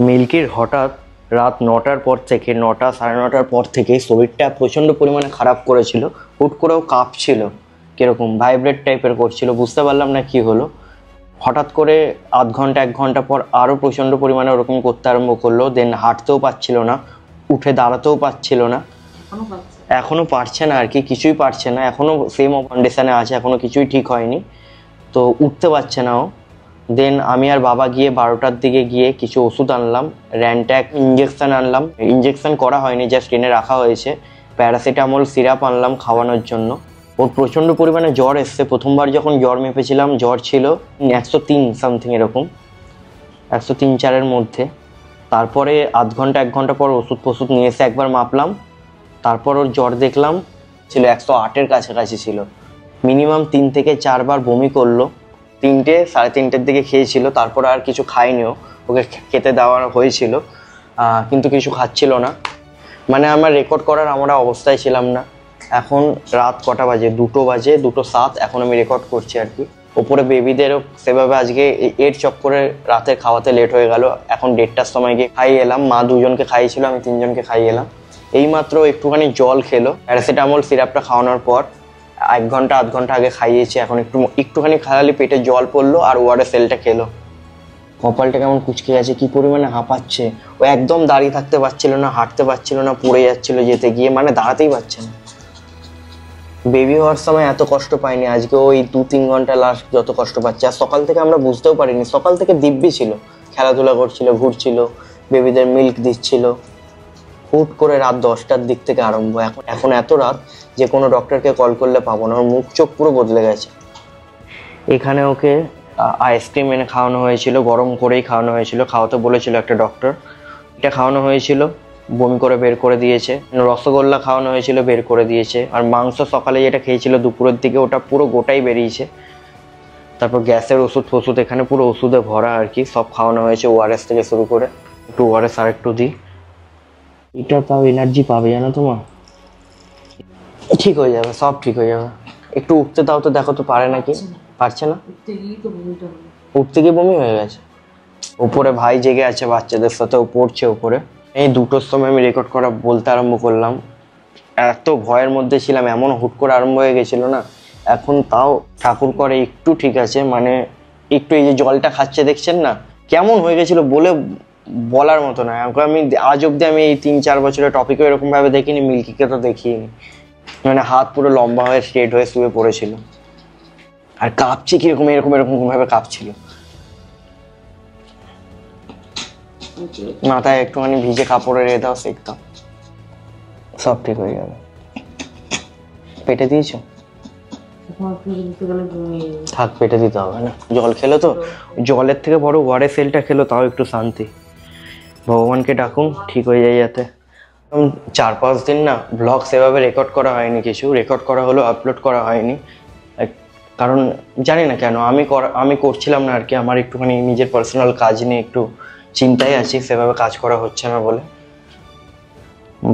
মিল্কির হঠাৎ রাত 9টার পর থেকে 9টা সাড়ে 9টার পর থেকে শরীরটা প্রচণ্ড পরিমাণে খারাপ করেছিল। হুট করেও কাঁপছিল, কীরকম ভাইব্রেট টাইপের করছিল, বুঝতে পারলাম না কি হলো। হঠাৎ করে আধ ঘন্টা 1 ঘন্টা পর আরও প্রচণ্ড পরিমাণে ওরকম করতে আরম্ভ করলো। দেন হাঁটতেও পারছিল না, উঠে দাঁড়াতেও পারছিল না, এখনও পারছে না আর কি, কিছুই পারছে না, এখনও সেম কন্ডিশানে আছে, এখনও কিছুই ঠিক হয়নি, তো উঠতে পারছে না ও। দেন আমি আর বাবা গিয়ে 12টার দিকে গিয়ে কিছু ওষুধ আনলাম, র্যানট্যাক ইঞ্জেকশান আনলাম, ইঞ্জেকশান করা হয়নি, জাস্ট এনে রাখা হয়েছে। প্যারাসিটামল সিরাপ আনলাম খাওয়ানোর জন্য। ওর প্রচণ্ড পরিমাণে জ্বর এসছে। প্রথমবার যখন জ্বর মেপেছিলাম জ্বর ছিল 103 সামথিং, এরকম 103-4-এর মধ্যে। তারপরে আধ ঘন্টা 1 ঘন্টা পর ওষুধ ফষুধ নিয়ে এসে একবার মাপলাম, তারপর ওর জ্বর দেখলাম ছিল 108-এর কাছাকাছি ছিল। মিনিমাম 3 থেকে 4 বার বমি করলো। 3টে সাড়ে 3টের দিকে খেয়েছিল, তারপর আর কিছু খাইনিও। ওকে খেতে দেওয়া হয়েছিল কিন্তু কিছু খাচ্ছিল না। মানে আমার রেকর্ড করার আমরা অবস্থায় ছিলাম না। এখন রাত কটা বাজে? 2টো বাজে, 2:07। এখন আমি রেকর্ড করছি আর কি। ওপরে বেবিদেরও সেভাবে আজকে এর চক্করে রাতে খাওয়াতে লেট হয়ে গেল। এখন 1:30টার সময় গিয়ে খাইয়ে এলাম। মা 2জনকে খাইয়েছিল, আমি 3জনকে খাইয়ে এলাম। এইমাত্র একটুখানি জল খেলো প্যারাসিটামল সিরাপটা খাওয়ানোর পর। 1 ঘন্টা আধ ঘন্টা আগে খাইয়েছি। এখন একটুখানি খাওয়ালে পেটে জল পড়লো আর ওআরএসএলটা খেলো। কপালটা কেমন কুচকে গেছে, কি পরিমাণে হাঁপাচ্ছে। ও একদম দাঁড়িয়ে থাকতে পারছিল না, হাঁটতে পারছিল না, পড়ে যাচ্ছিল যেতে গিয়ে, মানে দাঁড়াতেই পারছে না। বেবি হওয়ার সময় এত কষ্ট পাইনি, আজকে ওই 2-3 ঘন্টা লাস্ট যত কষ্ট পাচ্ছে। আর সকাল থেকে আমরা বুঝতেও পারিনি, সকাল থেকে দিব্যি ছিল, খেলাধুলা করছিল, ঘুরছিল, বেবিদের মিল্ক দিচ্ছিল। হুট করে রাত 10টার দিক থেকে আরম্ভ। এখন এত রাত যে কোনো ডক্টরকে কল করলে পাবো না। ওর মুখ চোখ পুরো বদলে গেছে। এখানে ওকে আইসক্রিম এনে খাওয়ানো হয়েছিল, গরম করেই খাওয়ানো হয়েছিল, খাওয়াতে বলেছিল একটা ডক্টর। এটা খাওয়ানো হয়েছিল, বমি করে বের করে দিয়েছে। রসগোল্লা খাওয়ানো হয়েছিল, বের করে দিয়েছে। আর মাংস সকালে যেটা খেয়েছিল দুপুরের দিকে, ওটা পুরো গোটাই বেরিয়েছে। তারপর গ্যাসের ওষুধ ফষুধ এখানে পুরো ওষুধে ভরা আর কি, সব খাওয়ানো হয়েছে। ওআরএস থেকে শুরু করে একটু ওআরএস আর একটু দিই, এটা তাও এনার্জি পাবে, জানো তো মা। ঠিক হয়ে যাবে, সব ঠিক হয়ে যাবে। একটু উঠতে দাও তো, দেখো তো পারে নাকি। পারছে না, উঠতে গিয়ে বমি হয়ে গেছে। উপরে ভাই জেগে আছে বাচ্চাদের সাথে, ও পড়ছে উপরে। এই 2টোর সময় আমি রেকর্ড করা বলতে আরম্ভ করলাম। এত ভয়ের মধ্যে ছিলাম, এমন হুট করে আরম্ভ হয়ে গেছিল না। এখন তাও ঠাকুর করে একটু ঠিক আছে, মানে একটু। এই যে জলটা খাচ্ছে দেখছেন না, কেমন হয়ে গেছিল বলে বলার মতো না। আমি আজ অব্দি আমি এই 3-4 বছরের টপিকও এরকম ভাবে দেখিনি, মিল্কিকে তো দেখিনি। মানে হাত পুরো লম্বা হয়ে স্ট্রেট হয়ে শুয়ে পড়েছিল, আর কাঁপছে কিরকম, এরকম এরকম ভাবে কাঁপছিল। মাথায় একটুখানি ভিজে কাপড়ে রেখে দাও, সেকতাম, সব ঠিক হয়ে যাবে। পেটে দিয়েছো? থাক, পেটে দিতে হবে না, জল খেলো তো। জলের থেকে বড় ওআরএসএলটা খেলো, তাও একটু শান্তি। ভগবানকে ডাকুন ঠিক হয়ে যায় যাতে। 4-5 দিন না ব্লগ সেভাবে রেকর্ড করা হয়নি, কিছু রেকর্ড করা হলো, আপলোড করা হয়নি। কারণ জানি না কেন, আমি করছিলাম না আর কি। আমার একটুখানি নিজের পার্সোনাল কাজ নিয়ে একটু চিন্তায় আছি, সেভাবে কাজ করা হচ্ছে না বলে।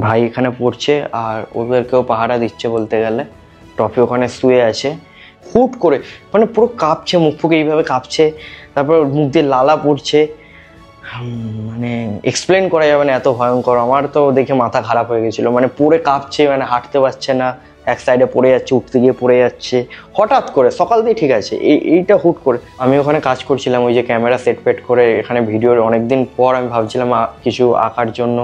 ভাই এখানে পড়ছে আর ওদেরকেও পাহারা দিচ্ছে বলতে গেলে। টপি ওখানে শুয়ে আছে। হুট করে মানে পুরো কাঁপছে, মুখ ফুকে এইভাবে কাঁপছে, তারপর মুখ দিয়ে লালা পড়ছে। মানে এক্সপ্লেন করা যাবে না, এত ভয়ঙ্কর। আমার তো দেখে মাথা খারাপ হয়ে গেছিলো। মানে পুরো কাঁপছে, মানে হাঁটতে পারছে না, এক সাইডে পড়ে যাচ্ছে, উঠতে গিয়ে পড়ে যাচ্ছে। হঠাৎ করে সকাল দিয়ে ঠিক আছে, এইটা হুট করে। আমি ওখানে কাজ করছিলাম, ওই যে ক্যামেরা সেট পেট করে এখানে ভিডিওর অনেকদিন পর আমি ভাবছিলাম কিছু আঁকার জন্য,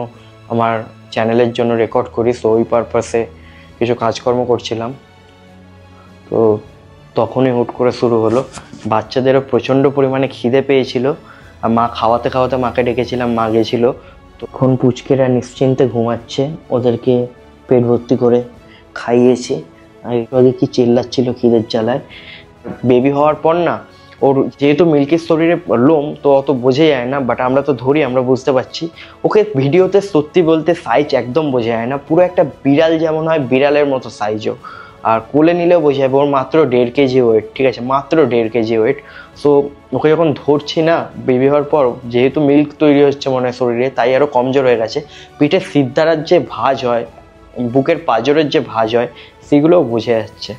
আমার চ্যানেলের জন্য রেকর্ড করি, সো ওই পারপাসে কিছু কাজকর্ম করছিলাম। তো তখনই হুট করে শুরু হলো। বাচ্চাদেরও প্রচণ্ড পরিমাণে খিদে পেয়েছিল, আর মা খাওয়াতে খাওয়াতে মাকে ডেকেছিলাম, মা গেছিলো। তখন পুচকেরা নিশ্চিন্তে ঘুমাচ্ছে, ওদেরকে পেট ভর্তি করে খাইয়েছি। আর একটু আগে কি চিল্লাচ্ছিল খিদের জ্বালায়। বেবি হওয়ার পর না, ওর যেহেতু মিল্কির শরীরে লোম তো অত বোঝা যায় না, বাট আমরা তো ধরি, আমরা বুঝতে পারছি। ওকে ভিডিওতে সত্যি বলতে সাইজ একদম বোঝা যায় না, পুরো একটা বিড়াল যেমন হয় বিড়ালের মতো সাইজও। আর কোলে নিলেও বোঝা যাবে ওর মাত্র 1.5 কেজি ওয়েট, ঠিক আছে, মাত্র 1.5 কেজি ওয়েট। সো ওকে যখন ধরছি না, বেবি হওয়ার পর যেহেতু মিল্ক তৈরি হচ্ছে মনে হয় শরীরে, তাই আরও কমজোর হয়ে গেছে। পিঠের সিদ্ধারার যে ভাঁজ হয়, বুকের পাঁজরের যে ভাঁজ হয়, সেগুলোও বোঝা যাচ্ছে।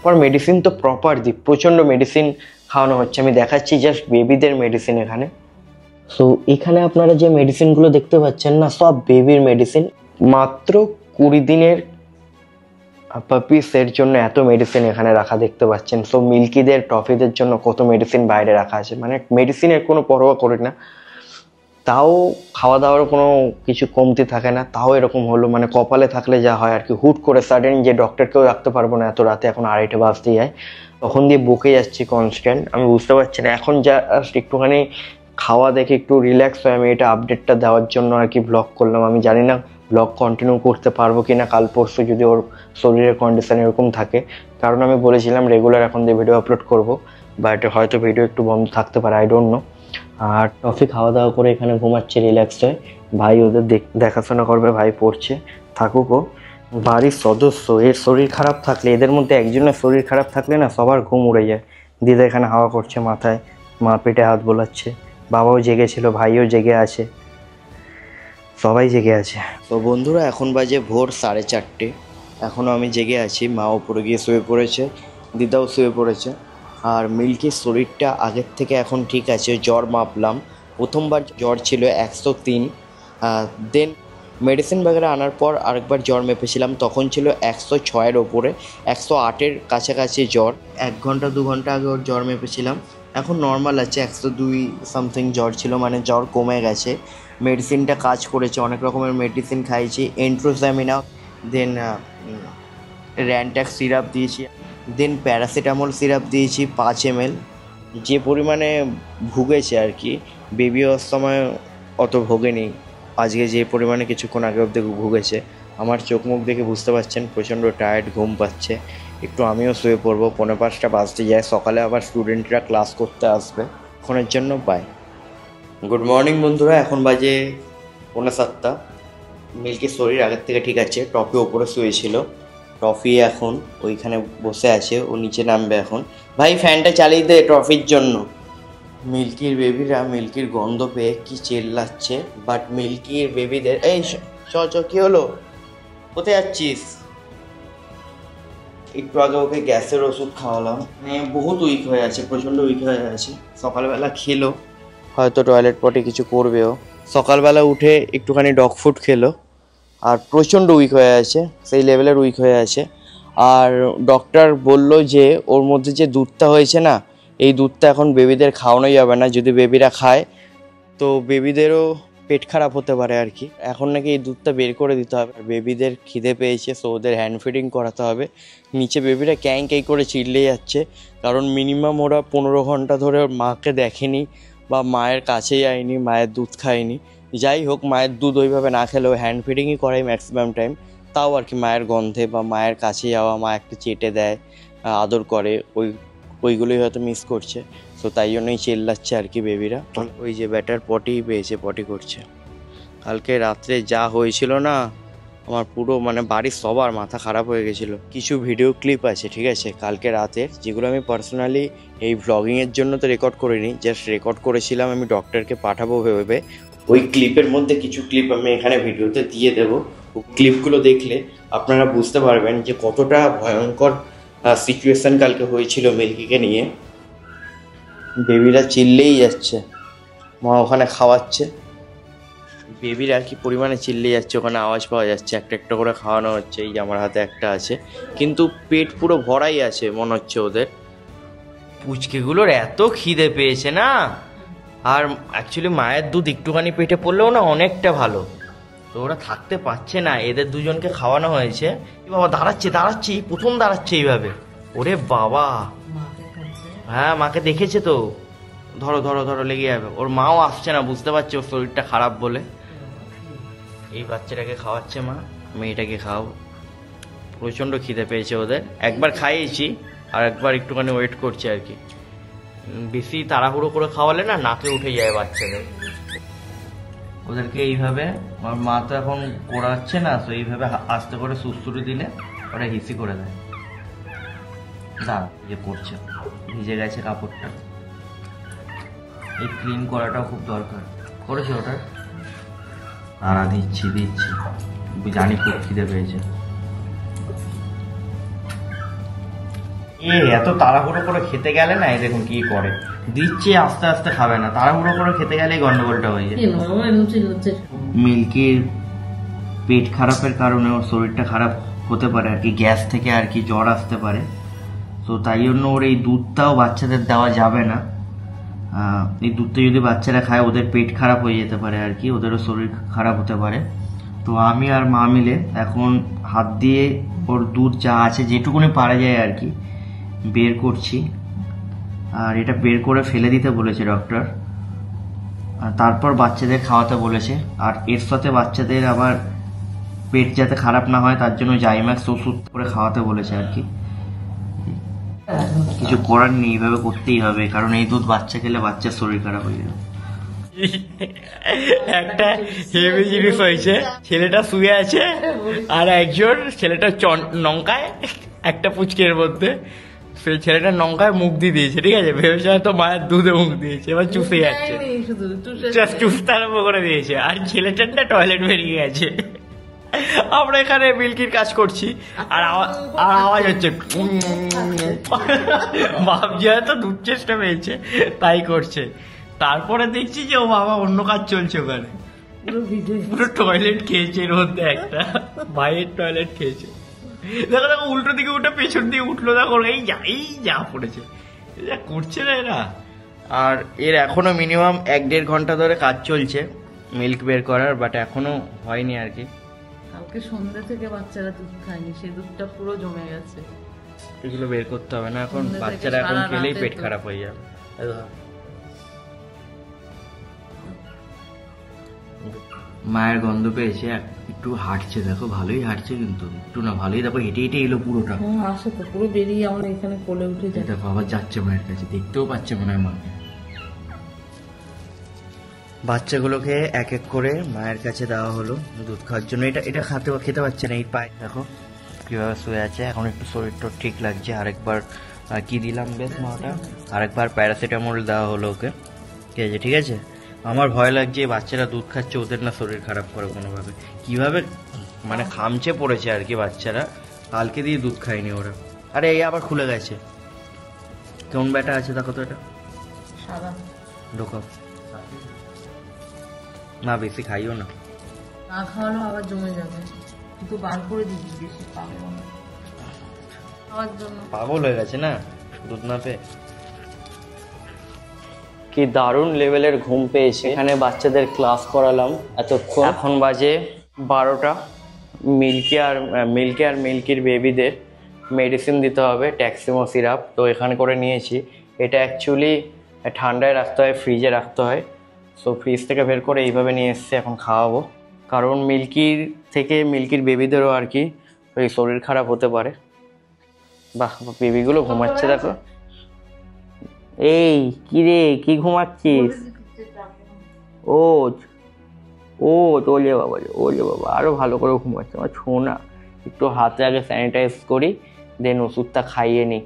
পর মেডিসিন তো প্রপার দিই, প্রচণ্ড মেডিসিন খাওয়ানো হচ্ছে। আমি দেখাচ্ছি জাস্ট বেবিদের মেডিসিন এখানে। সো এখানে আপনারা যে মেডিসিনগুলো দেখতে পাচ্ছেন না, সব বেবির মেডিসিন। মাত্র 20 দিনের পাপিসের জন্য এত মেডিসিন এখানে রাখা দেখতে পাচ্ছেন। সো মিল্কিদের টফিদের জন্য কত মেডিসিন বাইরে রাখা আছে, মানে মেডিসিনের কোনো পরোয়া করি না, তাও খাওয়া দাওয়ার কোনো কিছু কমতি থাকে না, তাও এরকম হলো। মানে কপালে থাকলে যা হয় আর কি, হুট করে সাডেন যে ডক্টরকেও রাখতে পারবো না এত রাতে, এখন 2:30 বাজতে যায়, তখন দিয়ে বকে যাচ্ছি কনস্ট্যান্ট। আমি বুঝতে পারছি না, এখন জাস্ট একটুখানি খাওয়া দেখে একটু রিল্যাক্স হয়ে আমি এটা আপডেটটা দেওয়ার জন্য আর কি ব্লগ করলাম। আমি জানি না ব্লগ কন্টিনিউ করতে পারবো কি না কাল পরশু, যদি ওর শরীরের কন্ডিশন এরকম থাকে, কারণ আমি বলেছিলাম রেগুলার এখন দিয়ে ভিডিও আপলোড করব, বাট হয়তো ভিডিও একটু বন্ধ থাকতে পারে, আই ডোন্ট নো। আর টফি খাওয়া দাওয়া করে এখানে ঘুমাচ্ছে রিল্যাক্স হয়ে, ভাই ওদের দেখাশোনা করবে, ভাই পড়ছে, থাকুকও। বাড়ির সদস্য এর শরীর খারাপ থাকলে, এদের মধ্যে একজনের শরীর খারাপ থাকলে না সবার ঘুম উড়ে যায়। দিদা এখানে হাওয়া করছে মাথায়, মা পেটে হাত বোলাচ্ছে, বাবাও জেগেছিল, ভাইও জেগে আছে, সবাই জেগে আছে। তো বন্ধুরা এখন বাজে ভোর 4:30, এখনও আমি জেগে আছি। মা উপরে গিয়ে শুয়ে পড়েছে, দিদাও শুয়ে পড়েছে। আর মিল্কির শরীরটা আগের থেকে এখন ঠিক আছে। জ্বর মাপলাম, প্রথমবার জ্বর ছিল 103, দেন মেডিসিন বাগেরা আনার পর আরেকবার জ্বর মেপেছিলাম, তখন ছিল 106-এর ওপরে, 108-এর কাছাকাছি জ্বর। 1 ঘন্টা 2 ঘন্টা আগে ওর জ্বর মেপেছিলাম, এখন নর্মাল আছে, 102 সামথিং জ্বর ছিল, মানে জ্বর কমে গেছে। মেডিসিনটা কাজ করেছে, অনেক রকমের মেডিসিন খাইয়েছি, এন্ট্রোসামিনা, দেন র্যান্ট্যাক্স সিরাপ দিয়েছি, দেন প্যারাসিটামল সিরাপ দিয়েছি 5 ml। যে পরিমাণে ভুগেছে আর কি, বেবি হওয়ার সময় অত ভোগেনি, আজকে যে পরিমাণে কিছুক্ষণ আগে অবধি ভুগেছে, আমার চোখ মুখ দেখে বুঝতে পারছেন প্রচণ্ড টায়ার্ড, ঘুম পাচ্ছে। একটু আমিও শুয়ে পড়বো, 4:45 বাজতে যায়, সকালে আবার স্টুডেন্টরা ক্লাস করতে আসবে। এখনের জন্য বাই। গুড মর্নিং বন্ধুরা, এখন বাজে 7:45। মিল্কির শরীর আগের থেকে ঠিক আছে, টফি ওপরে শুয়েছিল, টফি এখন ওইখানে বসে আছে, ও নিচে নামবে এখন। ভাই ফ্যানটা চালিয়ে দে টফির জন্য। মিল্কির বেবিরা মিল্কির গন্ধ পেয়ে কি চেল্লাচ্ছে, বাট মিল্কির বেবিদের এই কি হলো, কোথায় যাচ্ছিস? একটু আগে ওকে গ্যাসের ওষুধ খাওয়ালাম, বহুত উইক হয়ে আছে, প্রচণ্ড উইক হয়ে আছে। সকালবেলা খেলো, হয়তো টয়লেট পটে কিছু করবেও। সকালবেলা উঠে একটুখানি ডগ ফুড খেলো, আর প্রচণ্ড উইক হয়ে আছে, সেই লেভেলের উইক হয়ে আছে। আর ডক্টর বলল যে ওর মধ্যে যে দুধটা হয়েছে না, এই দুধটা এখন বেবিদের খাওয়ানো যাবে না, যদি বেবিরা খায় তো বেবিদেরও পেট খারাপ হতে পারে আর কি। এখন নাকি এই দুধটা বের করে দিতে হবে। বেবিদের খিদে পেয়েছে, সো ওদের হ্যান্ড ফিডিং করাতে হবে। নিচে বেবিরা ক্যাং করে চিল্লে যাচ্ছে, কারণ মিনিমাম ওরা 15 ঘন্টা ধরে ওর মাকে দেখেনি বা মায়ের কাছে যায়নি, মায়ের দুধ খায়নি। যাই হোক, মায়ের দুধ ওইভাবে না খেলেও হ্যান্ড ফিডিংই করে ম্যাক্সিমাম টাইম, তাও আর কি মায়ের গন্ধে বা মায়ের কাছে যাওয়া, মা একটু চেটে দেয়, আদর করে, ওইগুলোই হয়তো মিস করছে। তো তাই জন্যই চেল্লাচ্ছে আর কি বেবিরা। ওই যে ব্যাটার পটি পেয়েছে, পটি করছে। কালকে রাত্রে যা হয়েছিল না, আমার পুরো মানে বাড়ির সবার মাথা খারাপ হয়ে গেছিলো। কিছু ভিডিও ক্লিপ আছে ঠিক আছে কালকে রাতের, যেগুলো আমি পার্সোনালি এই ভ্লগিংয়ের জন্য তো রেকর্ড করিনি, জাস্ট রেকর্ড করেছিলাম আমি ডক্টরকে পাঠাবো ভেবে। ওই ক্লিপের মধ্যে কিছু ক্লিপ আমি এখানে ভিডিওতে দিয়ে দেবো। ক্লিপগুলো দেখলে আপনারা বুঝতে পারবেন যে কতটা ভয়ঙ্কর সিচুয়েশান কালকে হয়েছিল মিল্কিকে নিয়ে। বেবিরা চিল্লেই যাচ্ছে, মা ওখানে খাওয়াচ্ছে, বেবিরা কি পরিমাণে চিল্লে যাচ্ছে, ওখানে আওয়াজ পাওয়া যাচ্ছে, একটা একটা করে খাওয়ানো হচ্ছে। এই যে আমার হাতে একটা আছে, কিন্তু পেট পুরো ভরাই আছে মনে হচ্ছে ওদের। পুচকেগুলোর এত খিদে পেয়েছে না, আর অ্যাকচুয়ালি মায়ের দুধ একটুখানি পেটে পড়লেও না অনেকটা ভালো, তো ওরা থাকতে পারছে না। এদের দুজনকে খাওয়ানো হয়েছে। বাবা দাঁড়াচ্ছে, প্রথম দাঁড়াচ্ছে এইভাবে, ওরে বাবা, হ্যাঁ মাকে দেখেছে তো, ধরো ধরো ধরো, লেগে যাবে। ওর মাও আসছে না, বুঝতে পারছে ওর শরীরটা খারাপ বলে। এই বাচ্চাটাকে খাওয়াচ্ছে মা, মেয়েটাকে খাওয়াবো। প্রচণ্ড খিদে পেয়েছে ওদের, একবার খাইয়েছি আর একবার একটুখানি ওয়েট করছে আর কি। বেশি তাড়াহুড়ো করে খাওয়ালে না নাকে উঠে যায় বাচ্চাদের। ওদেরকে এইভাবে, আমার মা তো এখন করাচ্ছে না, তো এইভাবে আস্তে করে সুস্থুরি দিলে ওরা হিসি করে দেয়। দাঁড়া, যে করছে, ভিজে গেছে কাপড়টা, এই ক্লিন করাটাও খুব দরকার। করেছে ওটা, দিচ্ছি জানি খুব খিদে পেয়েছে। এত তাড়াহুড়ো করে খেতে গেলে না, এই দেখুন কি করে দিচ্ছে, আস্তে আস্তে খাবে না, তাড়াহুড়ো করে খেতে গেলেই গন্ডগোলটা হয়ে যায়। মিল্কির পেট খারাপের কারণে ওর শরীরটা খারাপ হতে পারে আর কি, গ্যাস থেকে আর কি জ্বর আসতে পারে। তো তাই জন্য ওর এই দুধটাও বাচ্চাদের দেওয়া যাবে না। এই দুধটা যদি বাচ্চারা খায় ওদের পেট খারাপ হয়ে যেতে পারে আর কি, ওদেরও শরীর খারাপ হতে পারে। তো আমি আর মা মিলে এখন হাত দিয়ে ওর দুধ যা আছে যেটুকুনি পারা যায় আর কি বের করছি। আর এটা বের করে ফেলে দিতে বলেছে ডক্টর, তারপর বাচ্চাদের খাওয়াতে বলেছে। আর এর সাথে বাচ্চাদের আবার পেট যাতে খারাপ না হয় তার জন্য জাইম্যাক্স ওষুধ করে খাওয়াতে বলেছে আর কি। কিছু করার নেই, এইভাবে করতেই হবে, কারণ এই দুধ বাচ্চা খেলে বাচ্চার শরীর খারাপ হয়ে যাবে। একটা হেভি জিনিস হয়েছে, ছেলেটা শুয়ে আছে আর একজন ছেলেটা নঙ্কায় একটা পুচকের মধ্যে, সেই ছেলেটা নঙ্কায় মুখ দিয়ে দিয়েছে, ঠিক আছে, ভেবেছে হয়তো মায়ের দুধে মুখ দিয়েছে, এবার চুষে যাচ্ছে, চুষতে আরম্ভ করে দিয়েছে, আর ছেলেটার না টয়লেট বেরিয়ে গেছে। আমরা এখানে মিল্কির কাজ করছি আর আওয়াজ হচ্ছে, ভাবছি হয়তো দুধ চেষ্টা পেয়েছে তাই করছে। তারপরে দেখছি যে ও বাবা অন্য কাজ চলছে ওখানে, পুরো টয়লেট খেয়েছে, এর মধ্যে একটা ভাইয়ের টয়লেট খেয়েছে। দেখো দেখো উল্টো দিকে উঠে পেছন দিকে উঠলো, দেখো এই যা পড়েছে, যা করছে না এরা। আর এর এখনো মিনিমাম 1-1.5 ঘন্টা ধরে কাজ চলছে মিল্ক বের করার, বাট এখনো হয়নি আর কি। কালকে সন্ধ্যা থেকে বাচ্চারা দুধ খায়নি, সেই দুধটা পুরো জমে গেছে। এগুলো বের করতে হবে না এখন, বাচ্চারা এখন খেলেই পেট খারাপ হয়ে যাবে। মায়ের গন্ধ পেয়েছে, একটু হাঁটছে, দেখো ভালোই হাঁটছে, কিন্তু একটু না ভালোই, দেখো হেঁটে হেঁটে এলো পুরোটা, আসে তো পুরো বেরিয়ে আমার এখানে কোলে উঠে যায়। দেখো আবার যাচ্ছে মায়ের কাছে, দেখতেও পাচ্ছে মনে হয় মাকে। বাচ্চাগুলোকে এক এক করে মায়ের কাছে দেওয়া হলো দুধ খাওয়ার জন্য। এটা খেতে পারছে না, এই পায়ে দেখো কিভাবে শুয়ে আছে, এখন একটু শরীরটা ঠিক লাগছে। আরেকবার কি দিলাম বেশ মাটা, আরেকবার প্যারাসিটামল দেওয়া হলো ওকে, ঠিক আছে ঠিক আছে। আমার ভয় লাগছে বাচ্চারা দুধ খাচ্ছে ওদের না শরীর খারাপ করে কোনোভাবে, কিভাবে মানে খামচে পড়েছে আর কি বাচ্চারা, কালকে দিয়ে দুধ খায়নি ওরা। আরে এই আবার খুলে গেছে, কেমন ব্যাটা আছে দেখো তো, এটা সাদা ঢোকাও না, বেশি খাইও না, না খাওয়ানো আবার জমে যাবে, কিন্তু বার করে দিবি, বেশি পাগল না খাওয়ার জন্য, পাগল হয়ে গেছে না দুধ না পেয়ে। কি দারুণ লেভেলের ঘুম পেয়েছে, এখানে বাচ্চাদের ক্লাস করালাম এতক্ষণ, এখন বাজে 12টা। মিল্কির বেবিদের মেডিসিন দিতে হবে, ট্যাক্সিমো সিরাপ, তো এখানে করে নিয়েছি। এটা অ্যাকচুয়ালি ঠান্ডায় রাখতে হয়, ফ্রিজে রাখতে হয়, সো ফ্রিজ থেকে বের করে এইভাবে নিয়ে এসেছি, এখন খাওয়াবো। কারণ মিল্কির বেবিদেরও আর কি ওই শরীর খারাপ হতে পারে। বাহ, বেবিগুলো ঘুমাচ্ছে দেখো। এই কি রে, কি ঘুমাচ্ছিস? ওলে বাবা আরো ভালো করে ঘুমাচ্ছে আমার ছোনা। একটু হাতে আগে স্যানিটাইজ করি, দেন ওষুধটা খাইয়ে নিই।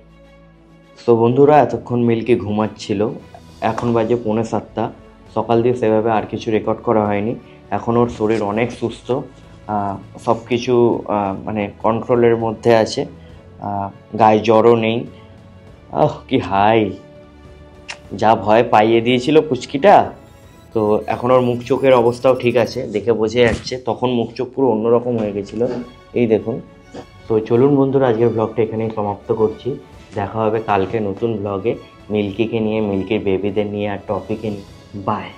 তো বন্ধুরা, এতক্ষণ মিল্কি ঘুমাচ্ছিল, এখন বাজে 6:45। সকাল দিয়ে সেভাবে আর কিছু রেকর্ড করা হয়নি। এখন ওর শরীর অনেক সুস্থ, সব কিছু মানে কন্ট্রোলের মধ্যে আছে, গায়ে জ্বরও নেই। কি হাই, যা ভয় পাইয়ে দিয়েছিল পুচকিটা। তো এখন ওর মুখ চোখের অবস্থাও ঠিক আছে, দেখে বোঝা যাচ্ছে, তখন মুখ চোখ পুরো অন্যরকম হয়ে গেছিলো, এই দেখুন। তো চলুন বন্ধুরা, আজকের ব্লগটা এখানেই সমাপ্ত করছি। দেখা হবে কালকে নতুন ব্লগে, মিল্কিকে নিয়ে, মিল্কির বেবিদের নিয়ে আর টপিকে নিয়ে। বাই।